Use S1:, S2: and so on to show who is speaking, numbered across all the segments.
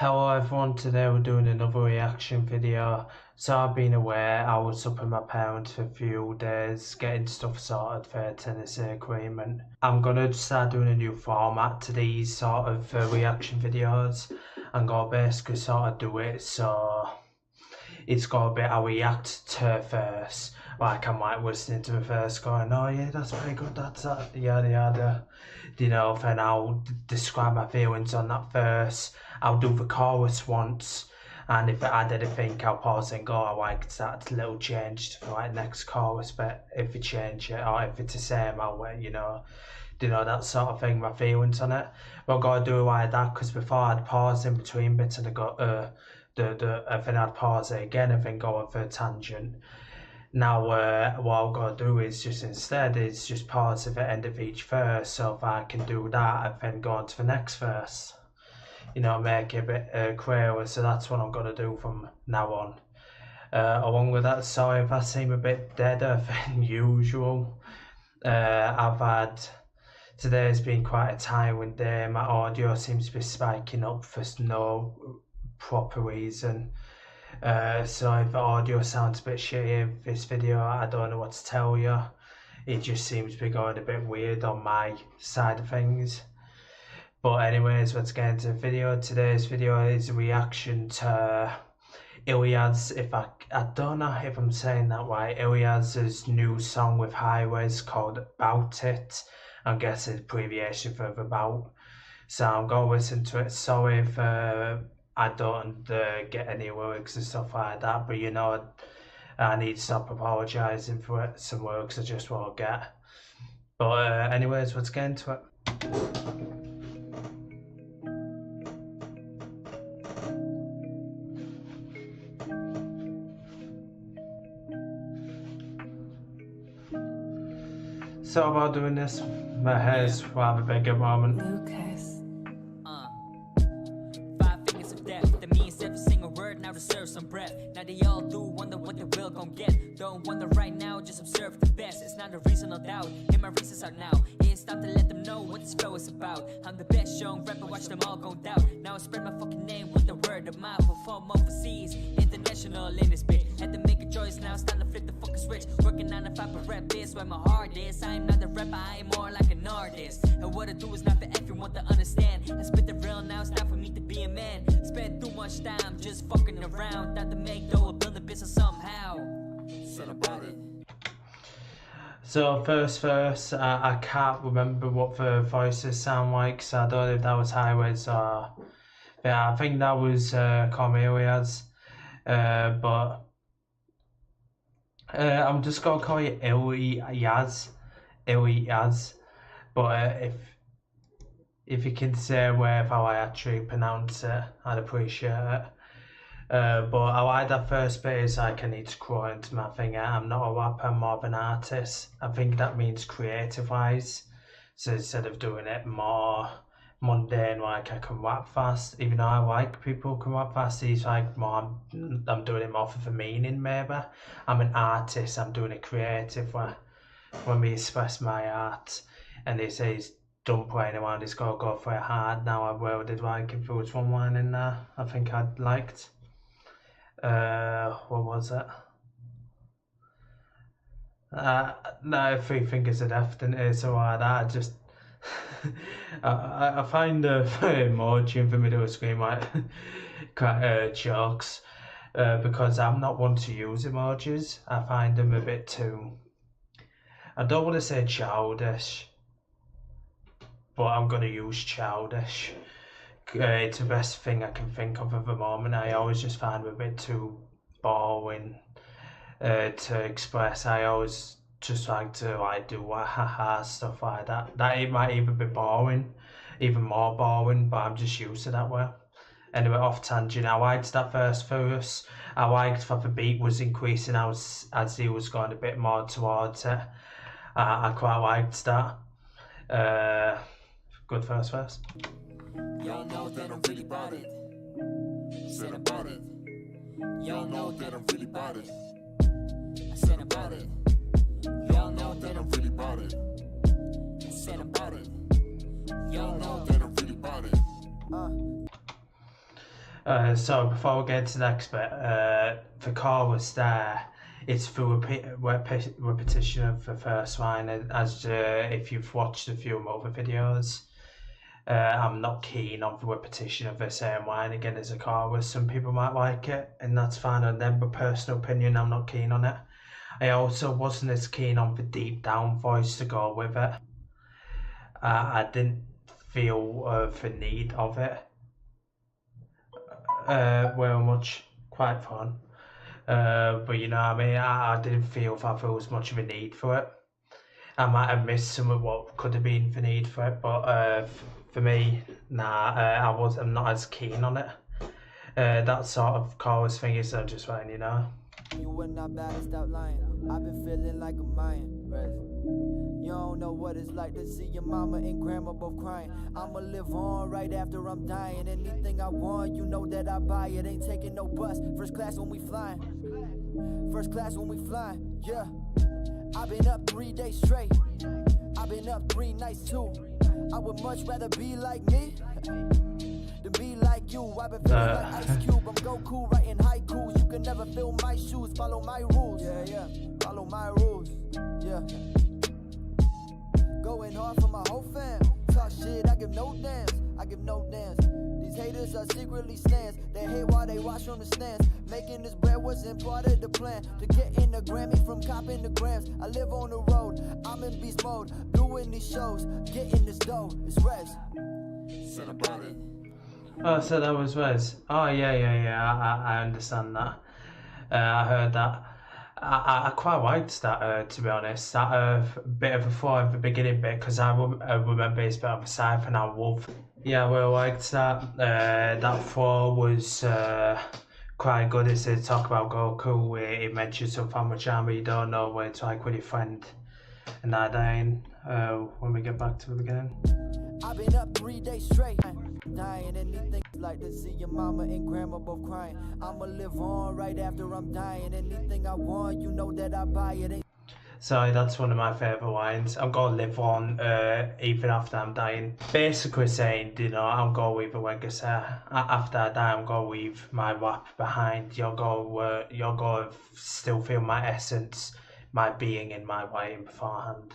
S1: Hello everyone, today we're doing another reaction video. So I've been away, I was up with my parents for a few days, getting stuff sorted for a Tennessee agreement. I'm gonna start doing a new format to these sort of reaction videos. I'm gonna basically sort of do it so it's got a bit I react to first. Like I'm like listening to the first going, oh yeah, that's pretty good, that's that, yada yada. Then I'll describe my feelings on that verse. I'll do the chorus once, and if it add anything, I'll pause and go, I like that little change for like next chorus, but if you change it or if it's the same, I'll let that sort of thing, my feelings on it. But I gotta do it like that because before I'd pause in between bits and I got then I'd pause it again and then go on for a tangent. Now what I've got to do is just pause at the end of each verse, so if I can do that and then go on to the next verse, make it a bit clearer. So that's what I'm going to do from now on. Along with that, sorry if I seem a bit deader than usual. Today's been quite a tiring day. My audio seems to be spiking up for no proper reason. So if the audio sounds a bit shitty in this video, I don't know what to tell you. It just seems to be going a bit weird on my side of things. But anyways, let's get into the video. Today's video is a reaction to Ilyaz, I don't know if I'm saying that right, Ilyaz's new song with Hi-Rez called Bout It. I'm guessing it's abbreviation for the Bout. So I'm going to listen to it. Sorry if I don't get any lyrics and stuff like that, but I need to stop apologising for it. Some lyrics I just won't get. But anyways, let's get into it. So about doing this, my hair's rather big at the moment.
S2: Lucas. 5 fingers of death, that means every single word now deserves some breath. Now they all do wonder what they will gon' get. Don't wonder right now, just observe the best. It's not a reason, no doubt, and my reasons are now. It's time to let them know what this flow is about. I'm the best young rapper, watch them all go down. Now I spread my fucking name with the word of mouth. Perform overseas, international in this bit. Had to make a choice now, it's time to flip the fucking switch. Working 9 to 5 but rap this where my heart is. I am not a rapper, I am more like an artist. And what I do is not for everyone to understand. I spit the real now, it's time for me to be a man. Spend too much time just fucking around. Not to make dough or build a business somehow. Said about it.
S1: So first verse, I can't remember what the voices sound like, so I don't know if that was Hi-Rez or... Yeah, I think that was Ilyaz. But I'm just gonna call it Ilyaz. But if you can say wherever I actually pronounce it, I'd appreciate it. But I like that first bit is like I need to grow into my thing. I'm not a rapper, I'm more of an artist. I think that means creative wise. So instead of doing it more mundane, like I can rap fast, even though I like people who can rap fast, he's like more, I'm doing it more for the meaning maybe. I'm an artist, I'm doing it creative way. When we express my art, and they say he's done playing around, he's got to go for it hard. Now I really did like if there was one line in there I think I'd liked. What was it? No, 3 fingers of death, didn't it? So like that, I just I find the emoji in the middle of the screen like quite jokes, because I'm not one to use emojis. I find them a bit too, I don't want to say childish, but I'm going to use childish. It's the best thing I can think of at the moment. I always just find them a bit too boring to express. I always just like to do haha stuff like that. It might even be boring, even more boring, but I'm just used to that way. Anyway, off tangent, I liked that first verse. I liked that the beat was increasing as he was going a bit more towards it. I quite liked that. Good first verse.
S3: Y'all know that I'm really about it. Said about it. Y'all know that I'm really about it. I said about it. Y'all know that I'm really about it. I said about it. Y'all know that I'm really about it.
S1: So before we get to the next bit, the chorus there, it's through repetition of the first line, as if you've watched a few other videos. I'm not keen on the repetition of the same line again as a chorus. Some people might like it, and that's fine on them, but personal opinion, I'm not keen on it. I also wasn't as keen on the deep down voice to go with it. I didn't feel the need of it. Very much quite fun. But you know what I mean, I didn't feel that there was much of a need for it. I might have missed some of what could have been the need for it, but for me, nah, I'm not as keen on it. That sort of chorus thing is just fine, you know.
S4: You were not bad at stop lying. I've been feeling like a Hi-Rez. You don't know what it's like to see your mama and grandma both crying. I'ma live on right after I'm dying. Anything I want, you know that I buy it. Ain't taking no bus. First class when we flying. First class when we flying. Yeah. I've been up 3 days straight. I've been up 3 nights too. I would much rather be like me than be like you. I've been feeling like Ice Cube. I'm Goku writing haikus. You can never fill my shoes. Follow my rules. Yeah. Follow my rules. Yeah. Going hard for my whole fam. Talk shit, I give no damns. I give no damns. These haters are secretly stands. They hate while they watch from the stands. Making this bread wasn't part of the plan. To get in the Grammy from copping the grams. I live on the road, I'm in beast mode. Doing these shows, getting this dough. It's Rez.
S3: Said about it.
S1: Oh, so that was Rez. Oh, yeah. I understand that. I heard that. I quite liked that, to be honest. That bit of a flow at the beginning bit, because I remember it's a bit of a cypher and I love. Yeah, I really liked that. That flow was quite good. As they talk about Goku, where it mentions some family charm you don't know where it's like with your friend and that dying. When we get back to the beginning.
S4: I've been up 3 days straight. Dying, anything like to see your mama and grandma both crying. I'ma live on right after I'm dying. Anything I want, you know that I buy it.
S1: So that's one of my favourite lines. I'm gonna live on even after I'm dying. Basically saying, you know, I'm gonna leave a legacy. After I die, I'm gonna leave my rap behind. You're gonna still feel my essence, my being in my writing beforehand.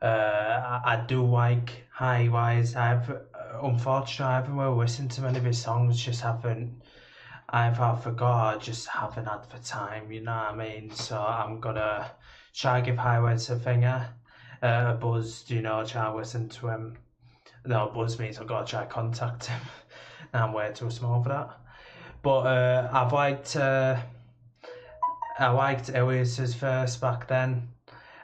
S1: I do like Hi-Rez. Unfortunately, I haven't really listened to many of his songs. Just haven't. Either forgot, or just haven't had the time. You know what I mean? So I'm gonna try to give Hi-Rez a finger, a buzz. You know, try to listen to him. No, buzz means I've got to try to contact him. Now I'm way too small for that. But I liked Ilyaz's verse back then.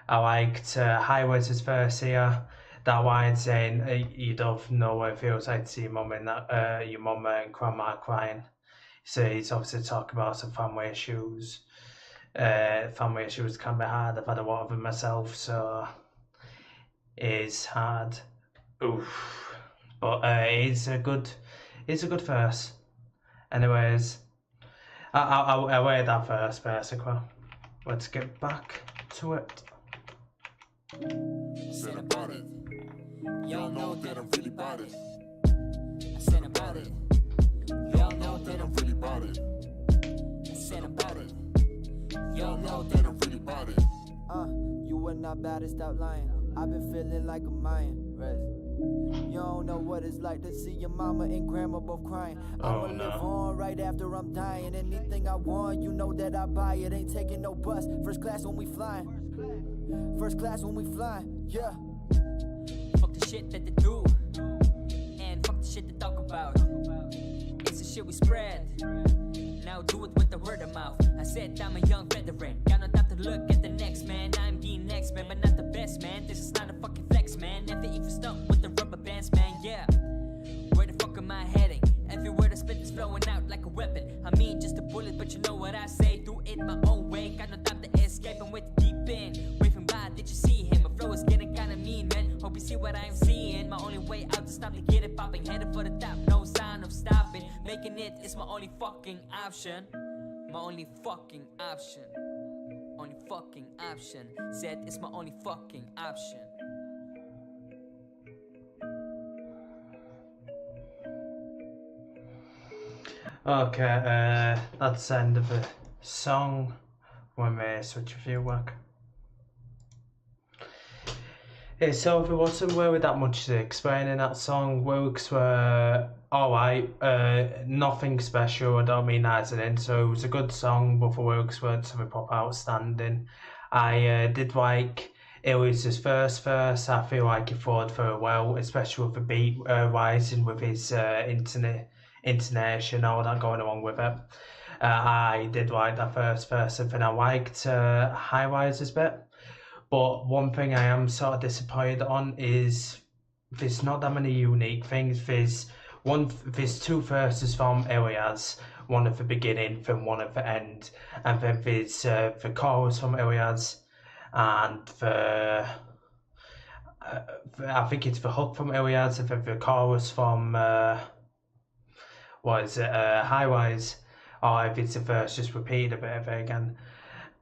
S1: I liked Hi-Rez's verse here. That line saying you don't know what it feels like to see your mum and your mum and grandma crying. So he's obviously talking about some family issues. Family issues can be hard. I've had a lot of them myself, so it's hard. Oof. But it's a good verse. Anyways, I read that verse basically. Let's get back to it.
S3: Said about it. Y'all know that I'm really about it.
S4: I said about it.
S3: Y'all know that I'm really about it.
S4: I said about it.
S3: Y'all know that I'm really about it.
S4: You were not bad at stop lying. I've been feeling like a Hi-Rez. You don't know what it's like to see your mama and grandma both crying. I'ma live on right after I'm dying. Anything I want, you know that I buy it. Ain't taking no bus. First class when we flying. First class when we flying. Yeah.
S2: Fuck the shit that they do, and fuck the shit they talk about. It's the shit we spread. Now do it with the word of mouth. I said I'm a young veteran. Got no time to look at the next man. I'm the next man, but not the best man. This is not a fucking flex, man. Never even stuck with the rubber bands, man. Yeah. Where the fuck am I heading? Every word I spit is flowing out like a weapon. I mean just a bullet, but you know what I say. Do it my own way. Got no time to escape. I'm with deep in. Waving by, did you see him? My flow is getting kinda mean, man. Hope you see what I'm seeing. My only way out to stop to get it popping. Headed for the top, no sign of stopping. Making it is my only fucking option. My only fucking option. Only fucking option. Said it's my only fucking option.
S1: Okay, that's the end of the song. When we switch a few work. Yeah, so there wasn't really that much to explain in that song. Lyrics were alright, nothing special. I don't mean that as an intro. It was a good song, but the lyrics weren't something proper outstanding. I did like Ilyaz's first verse. I feel like he flowed very well, especially with the beat rising with his intonation, all that going along with it. I did like that first verse, and then I liked Hi-Rez's bit. But one thing I am sort of disappointed on is there's not that many unique things. There's two verses from Ilyaz, one at the beginning, then one at the end, and then there's the chorus from Ilyaz, and I think it's the hook from Ilyaz, and then the chorus from Hi-Rez, or if it's the verse just repeated a bit of it again.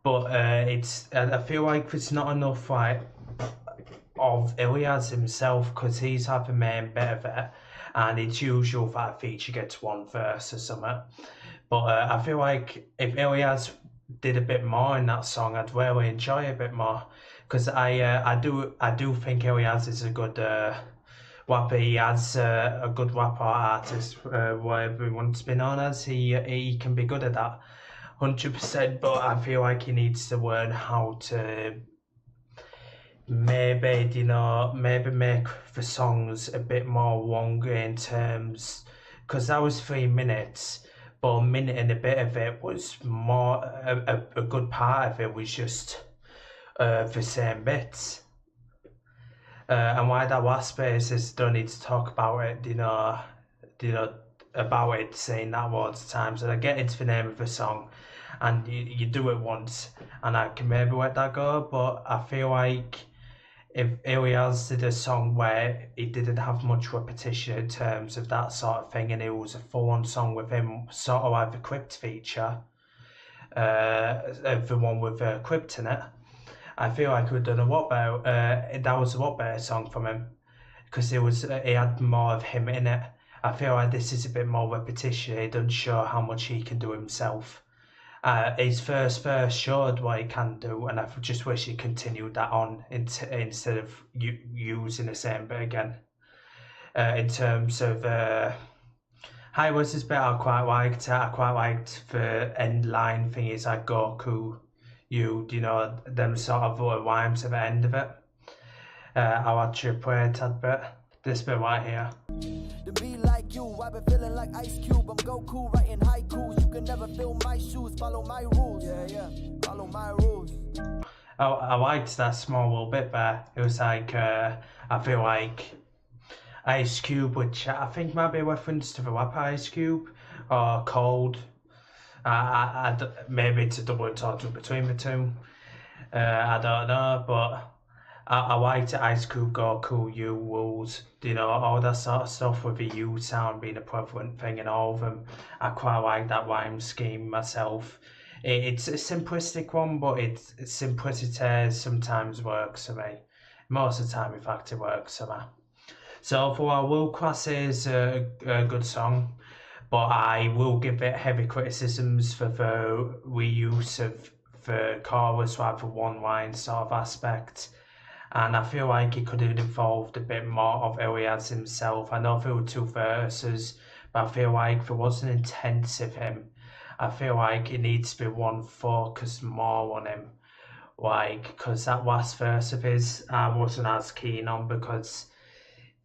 S1: But I feel like there's not enough like of Ilyaz himself, because he's had the main bit of it, and it's usual that a feature gets one verse or something. But I feel like if Ilyaz did a bit more in that song, I'd really enjoy it a bit more, because I do think Ilyaz is a good rapper. He has a good rapper artist, whatever he wants to be known as. He can be good at that. 100%, but I feel like he needs to learn how to maybe make the songs a bit more longer in terms, because that was 3 minutes, but a minute and a bit of it was more a good part of it was just the same bits. And why that last bit is don't need to talk about it, about it, saying that loads of times, and I get into the name of the song, and you do it once, and I can maybe let that go. But I feel like if Ilyaz did a song where he didn't have much repetition in terms of that sort of thing, and it was a full-on song with him, sort of like the Crypt feature, the one with Crypt in it, I feel like he would have done a lot better. That was a lot better song from him, because he had more of him in it. I feel like this is a bit more repetition. It doesn't show how much he can do himself. His first verse showed what he can do, and I just wish he continued that on instead of using the same bit again. In terms of Hi-Rez's bit, I quite liked it. I quite liked the end line thing is like Goku, them sort of rhymes at the end of it. I'll actually play a tad bit. This bit right here.
S4: To be like you, I've been feeling like Ice Cube. I'm Goku writing haikus. You can never fill my shoes. Follow my rules. Yeah. Follow my rules.
S1: I liked that small little bit there. It was like I feel like Ice Cube, which I think might be a reference to the rapper Ice Cube, or Cold. Maybe it's a double entendre between the two. I don't know, but I liked Ice Cube, Goku, you, rules, all that sort of stuff, with the U sound being a prevalent thing in all of them. I quite like that rhyme scheme myself. It's a simplistic one, but its simplicity sometimes works for me. Most of the time, in fact, it works for me. So for our World Class is a good song, but I will give it heavy criticisms for the reuse of the chorus rather one line sort of aspect. And I feel like it could have involved a bit more of Ilyaz himself. I know there were 2 verses, but I feel like there wasn't intense of him. I feel like it needs to be one focused more on him. Because that last verse of his, I wasn't as keen on, because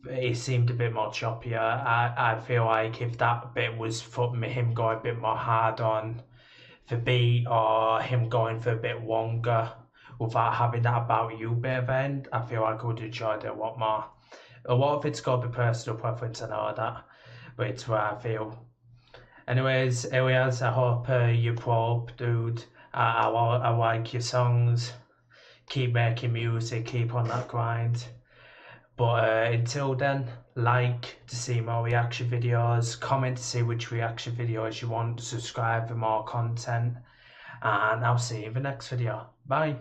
S1: it seemed a bit more choppier. I feel like if that bit was for him going a bit more hard on the beat, or him going for a bit longer, without having that about you bit of end, I feel like I would have enjoyed it a lot more. A lot of it's got to be personal preference, I know that, but it's where I feel. Anyways, Ilyaz, I hope you grow up, dude. I like your songs. Keep making music, keep on that grind. But until then, like to see more reaction videos, comment to see which reaction videos you want, subscribe for more content, and I'll see you in the next video. Bye.